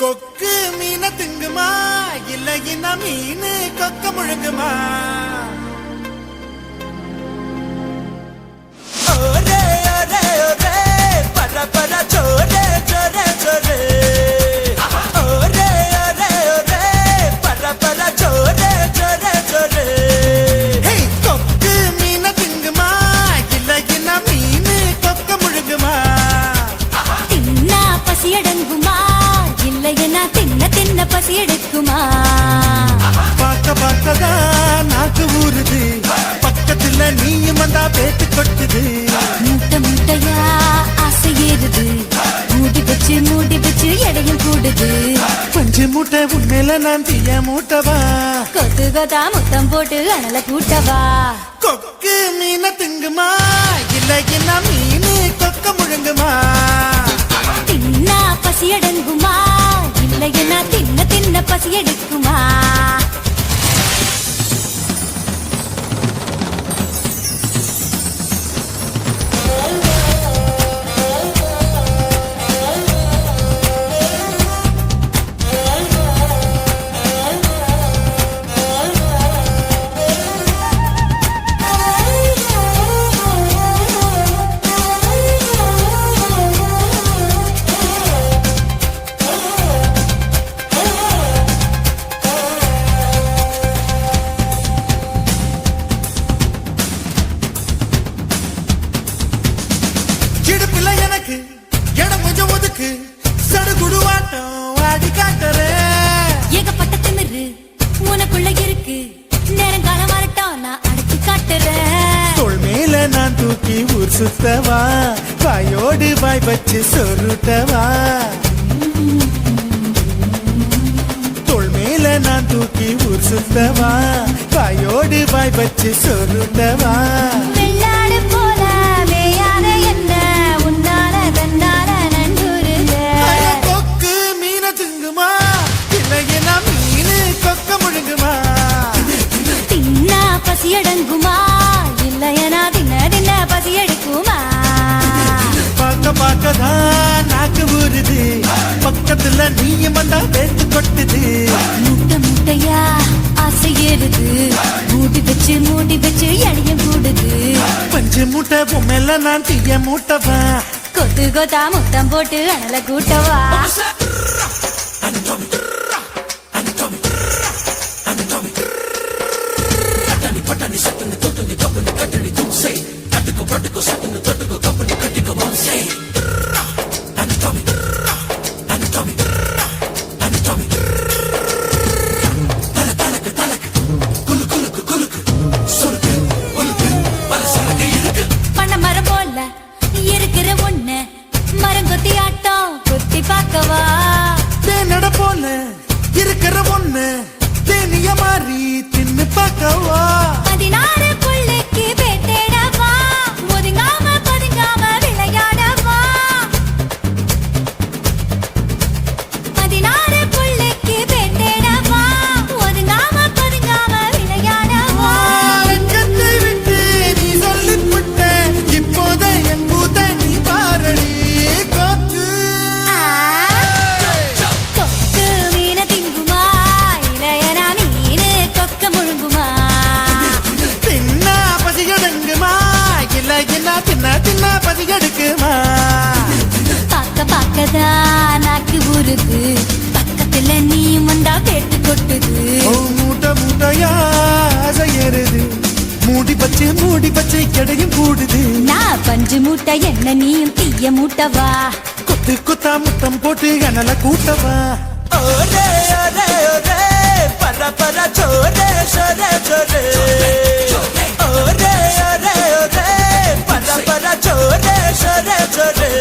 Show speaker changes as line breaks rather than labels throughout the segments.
கொக்கு மீன திங்குமா இல்லைன்னா மீனு கொக்க முழுங்குமா? ஒரே ஒரே ஒரே பர பர சோரே சோரே சோரே ஒரே ஒரே ஒரே பர பர சோரே சோரே சோரே. கொக்கு மீன திங்குமா இல்லைன்னா மீனு கொக்க முழுங்குமா?
தின்னா பசி அடங்குமா இல்லைன்னா தின்ன தின்ன பசி எடுக்குமா?
பார்க்க பார்க்கதான் நாக்கு ஊறுது, பக்கத்துல நீயும் வந்தா பேட்டு கொட்டுது.
மூட்டை மூட்டையா ஆசை ஏறுது, மூடி வச்சு எடையும் கூடுது.
கொஞ்சம் மூட்டை உண்மையில நான் தீய மூட்டவா,
கொத்து கொத்தா முத்தம் போட்டு அனல கூட்டவா?
கொக்கு மீன திங்குமா இல்லைன்னா மீனு கொக்க முழுங்குமா?
தின்னா பசி அடங்குமா இல்லைன்னா தின்ன தின்ன பசி எடுக்குமா?
எனக்கு இடம் கொஞ்சம் ஒதுக்கு, சடுகுடுவாட்டம் வாடி காட்டுறேன்.
ஏகப்பட்ட திமிரு உனக்குள்ள இருக்கு, நேரங்காலம் வரட்டும் நான் அடிச்சு காட்டுறேன்.
தோள் மேல நான் தூக்கி ஊர் சுத்தவா, வாயோடு வாய் வச்சு சொருட்டவா. தோள் மேல நான் தூக்கி ஊர் சுத்தவா, வாயோடு வாய் வச்சு சொருட்டவா.
வெள்ளாடு போல மேயாத என்ன உன்னால தன்னால நண்டுருக.
கொக்கு மீன திங்குமா இல்லைன்னா மீனு கொக்க முழுங்குமா?
தின்னா பசி அடங்குமா இல்லையா தின்ன தின்ன பசி எடுக்குமா?
பார்க்க பார்க்கதான் நாக்கு ஊறுது, பக்கத்துல நீயும் வந்தா பேத்து கொட்டுது.
மூட்டை மூட்டையா ஆசை ஏறுது, மூடி வச்சு எடையும் கூடுது.
பஞ்சு மூட்டை பொம்மையில நான் தீய மூட்டவா,
கொத்து கொத்தா முத்தம் போட்டு அனல கூட்டவா? பண்ண மரம் போல இருக்கிற ஒண்ணு மரம் கொத்தி ஆட்டம் கொத்தி பார்க்கவா?
தேனட போல இருக்கிற ஒண்ணு தேனிய மாறி தின்னு பார்க்கவா?
16 புள்ளைக்கு பேட்டேடவா, ஒதுங்காம பதுங்காம விளையாடவா? 16 புள்ளைக்கு பேட்டேடவா, ஒதுங்காம பதுங்காம விளையாடவா?
கத்தை விட்டு நீ சொல்லிவிட்ட, இப்போத என் பூத நீ பாரடி. கொக்கு
கொக்கு மீன திங்குமா இல்லையா மீனு கொக்க முழுங்குமா?
தின்னா பசி எடுங்குமா இல்லைன்னா தின்ன தின்ன பசி எடுக்குமா?
பார்க்க பார்க்கதான் நாக்கு ஊறுது, பக்கத்துல நீயும் வந்தா பேட்டு கொட்டுது.
மூட்டை மூட்டையா ஆசை ஏறுது, மூடி பச்சை கிடையும் கூடுது.
நான் பஞ்சு மூட்டை என்ன நீயும் தீய மூட்டவா?
கொத்து கொத்தா முத்தம் போட்டு அனல கூட்டவா? ஒரே ஒரே ஒரே பர பர சோரே சோரே சோரே ஒரே ஒரே ஒரே பர பர சோரே சோரே சோரே.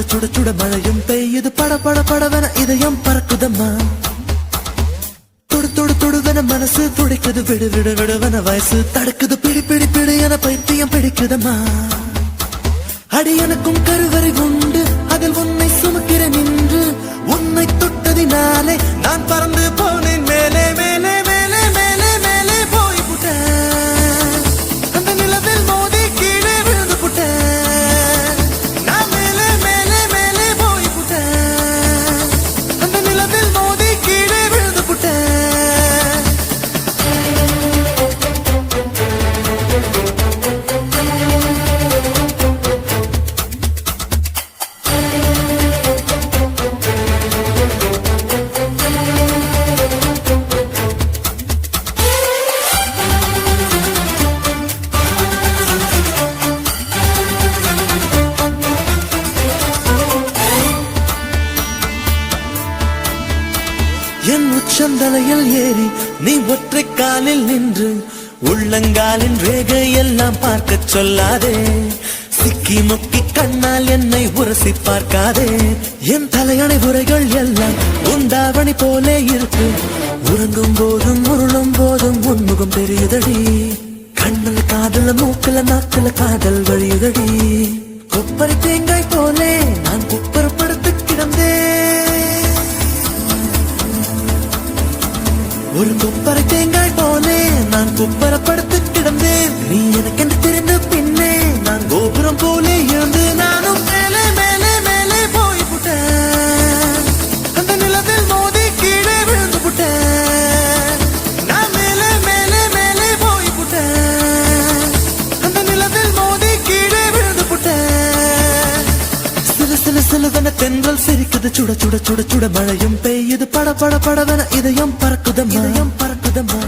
சுட சுட மழையும் பெய்யுது பட பட படவன இதயம் பறக்குதம்மா தொடு தொடு தொடுவன மனசு துடிக்குது விடு விடு விடுவன வயசு தடுக்குது பிடி பிடி பிடி என பைத்தியம் பிடிக்குதம்மா அடி எனக்கும் கருவறை உண்டு அதில் உன்னை சுமக்கிற நின்று உன்னை தொட்டதினாலே நான் பறந்து போனேன் மேலே மேலே மேலே மேலே மேலே போய் புட்டேன் அந்த நிலவில் மோதி கீழே விழுந்து புட்டேன் நான் மேலே மேலே மேலே போய் புட்டேன் அந்த நிலவில் மோதி கீழே விழுந்து புட்டேன் என் உச்சந்தலையில் ஏறி நீ ஒற்றை காலில் நின்று உள்ளங்காலின் ரேகை எல்லாம் பார்க்க சொல்லாதே சிக்கி முக்கி கண்ணால் என்னை உரசி பார்க்காதே என் தலையணை உரைகள் எல்லாம் உண்டாவணி போலே இருக்கு உறங்கும் போதும் உருளும் போதும் உன்முகம் தெரியுதடி கண்ணல் காதல மூக்கல நாக்கல காதல் வழியுதடி கொப்பரை தேங்காய் போலே நான் குப்பரப்படுத்து கிடந்தேன் ஒரு குப்பரை தேங்காய் போலே நான் குப்பரப்படுத்து கிடந்தேன் நீ எனக்கென்று தெரிந்த பின்னே நான் கோபுரம் போலே இருந்து நானும் மேலே மேலே மேலே போய் புட்டேன் அந்த நிலவில் மோதி கீழே விழுந்து புட்டேன் நான் மேலே மேலே மேலே போய் புட்டேன் அந்த நிலவில் மோதி கீழே விழுந்து புட்டேன் சிலு சிலு சிலுவன தென்றல் சிரிக்குது சுட சுட சுட சுட மழையும் பெய்யுது பட பட படவன இதயம் பறக்குதம்மா இதயம் பறக்குதம்மா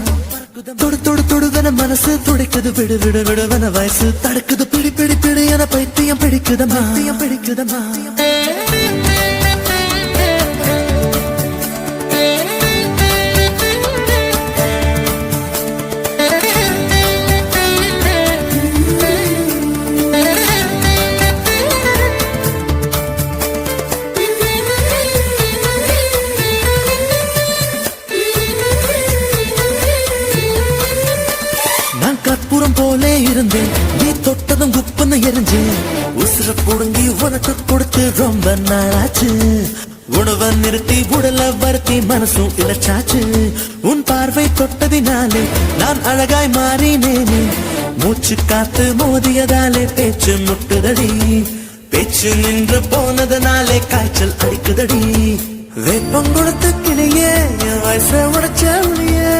தொடு தொடு தொடுவன மனசு துடிக்குது விடு விடு விடுவன வயசு தடுக்குது பிடி பிடி பிடி என பைத்தியம் பிடிக்குதம்மா பைத்தியம் பிடிக்குதம்மா கற்பூரம் போலே இருந்தேன் நீ தொட்டதும் குப்புன்னு எரிஞ்சேன் உசுர புடுங்கி உனக்கு கொடுத்து ரொம்ப நாளாச்சு உணவை நிறுத்தி உடல வருத்தி மனசும் இழைச்சாச்சு உன் பார்வை தொட்டதினாலே நான் அழகாய் மாறினேனே மூச்சு காத்து மோதியதாலே பேச்சு முட்டுதடி பேச்சு நின்று போனதனாலே காய்ச்சல் அடிக்குதடி வேப்பம் கொடுத்த கிளியே என் வயசை உடைச்ச ஒளியே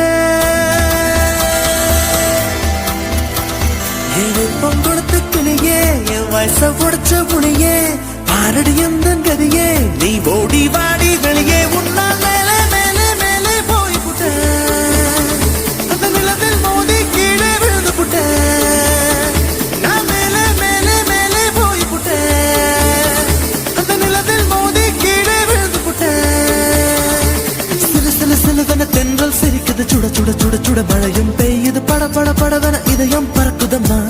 பொங்கொடுத்த கிளியே என் வயச உடைச்ச புளியே பாரடி எந்த கதியே நீ ஓடி வாடி வெளியே உன்னால் மேலே மேலே மேலே போய் புட்டேன் அந்த நிலவில் மோதி கீழே விழுந்து புட்டேன் நான் மேலே மேலே மேலே போய் புட்டேன் அந்த நிலவில் மோதி கீழே விழுந்து புட்டேன் சிலு சிலு சிலுவன தென்றல் சிரிக்குது சுட சுட சுட சுட மழையும் பெய்யுது பட பட படவன இதயம் பறக்குதம்மா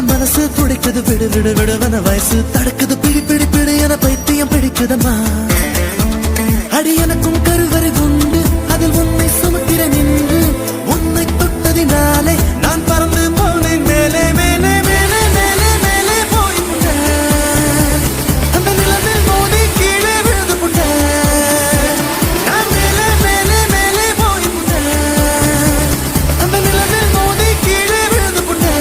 மனசு துடிக்குது விடு விடு விடுவன வயசு தடுக்குது பிடி பிடி பிடி என பைத்தியம் பிடிக்குதம்மா அடி எனக்கும் கருவறை உண்டு அதில் உன்னை சுமக்கிற நின்று உன்னை தொட்டதினாலே நான் பறந்து போனேன் மேலே மேலே மேலே மேலே மேலே போய் புட்டேன் அந்த நிலவில் மோதி கீழே விழுந்து புட்டேன் நான் மேலே மேலே மேலே போய் புட்டேன் அந்த நிலவில் மோதி கீழே விழுந்து புட்டேன்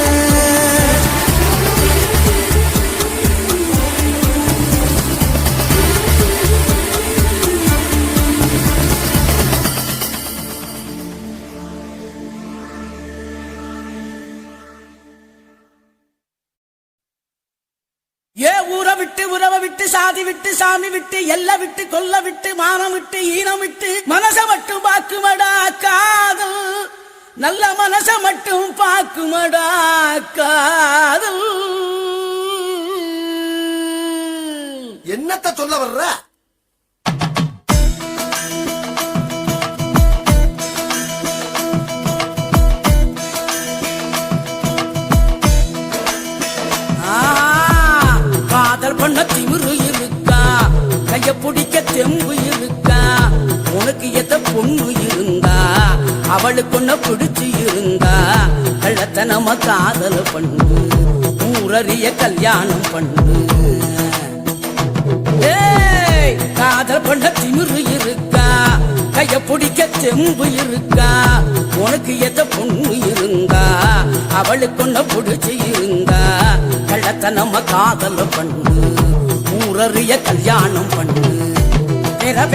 ஏ ஊரை விட்டு உறவை விட்டு சாதி விட்டு சாமி விட்டு எல்லை விட்டு கொல்ல விட்டு மானம் விட்டு ஈனம் விட்டு மனச மட்டும் பாக்குமடா காதல் நல்ல மனச மட்டும் பாக்குமடா காதல்
என்னத்த சொல்ல வர்ற
பண்ண திமிரு இருக்கா கைய பிடிக்க தெம்பு இருக்கா உனக்கு எத்த பொண்ணு இருந்தா அவளுக்கு ஒன்ன பிடிச்சு இருந்தா கள்ளத்தனமா காதல் பண்ணு ஊரறிய கல்யாணம் பண்ணு ஏய் காதல் பண்ண திமிரு இருக்கா கைய பிடிக்க தெம்பு இருக்கா உனக்கு எத்த பொண்ணு இருந்தா அவளுக்கு ஒன்ன பிடிச்சு இருந்தா கள்ளத்தனமா காதல் பண்ணு ஊரறிய கல்யாணம் பண்ணு